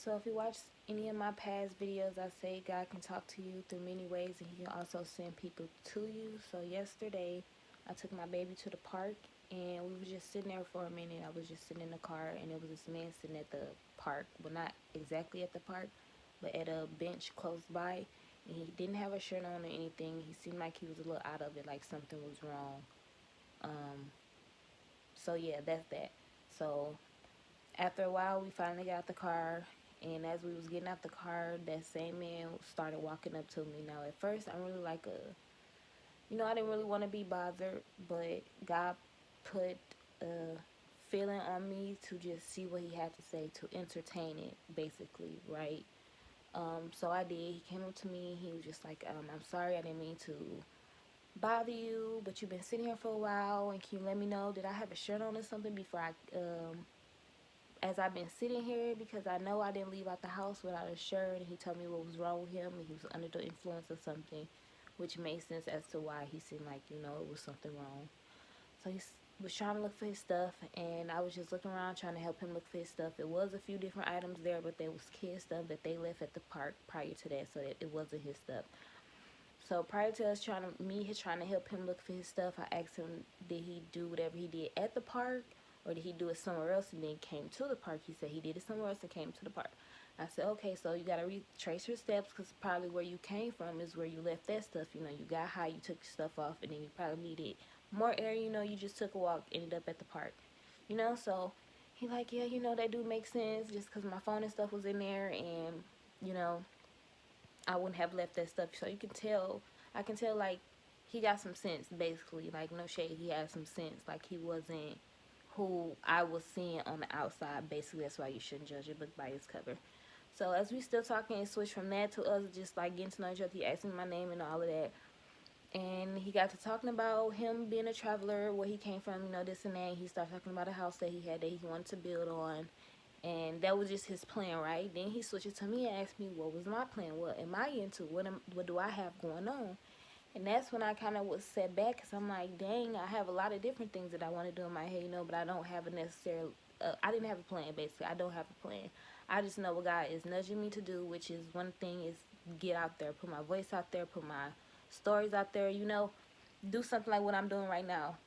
So if you watch any of my past videos, I say God can talk to you through many ways, and he can also send people to you. So yesterday, I took my baby to the park, and we were just sitting there for a minute. I was just sitting in the car, and there was this man sitting at the park. Well, not exactly at the park, but at a bench close by. And he didn't have a shirt on or anything. He seemed like he was a little out of it, like something was wrong. So yeah, that's that. So after a while, we finally got out the car, and as we was getting out the car, that same man started walking up to me. Now, at first, I'm really like I didn't really want to be bothered, but God put a feeling on me to just see what he had to say, to entertain it, basically, right? So I did. He came up to me. He was just like, I'm sorry, I didn't mean to bother you, but you've been sitting here for a while, and can you let me know, did I have a shirt on or something before as I've been sitting here, because I know I didn't leave out the house without a shirt. And he told me what was wrong with him, and he was under the influence of something, which made sense as to why he seemed like, it was something wrong. So he was trying to look for his stuff, and I was just looking around trying to help him look for his stuff. It was a few different items there, but there was kid stuff that they left at the park prior to that, so that it wasn't his stuff. So prior to us trying to help him look for his stuff, I asked him, did he do whatever he did at the park, or did he do it somewhere else and then came to the park? He said he did it somewhere else and came to the park. I said, okay, so you got to retrace your steps, because probably where you came from is where you left that stuff. You got high, you took your stuff off, and then you probably needed more air. You just took a walk, ended up at the park. So he like, yeah, that do make sense, just because my phone and stuff was in there, and, you know, I wouldn't have left that stuff. So I can tell, like, he got some sense, basically. Like, no shade, he had some sense. Like, he wasn't who I was seeing on the outside. Basically, that's why you shouldn't judge a book by its cover. So, as we still talking, it switched from that to us just, like, getting to know each other. He asked me my name and all of that. And he got to talking about him being a traveler, where he came from, this and that. He started talking about a house that he had that he wanted to build on. And that was just his plan, right? Then he switched it to me and asked me, what was my plan? What am I into? What do I have going on? And that's when I kind of was set back, because I'm like, dang, I have a lot of different things that I want to do in my head, but I don't have a necessary, I didn't have a plan, basically. I don't have a plan. I just know what God is nudging me to do, which is, one thing is get out there, put my voice out there, put my stories out there, do something like what I'm doing right now.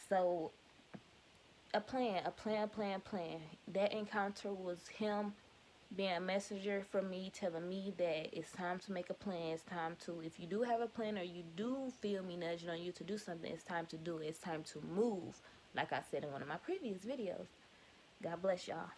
So a plan. That encounter was him being a messenger for me, telling me that it's time to make a plan. It's time to, if you do have a plan, or you do feel me nudging on you to do something, it's time to do it. It's time to move, like I said in one of my previous videos. God bless y'all.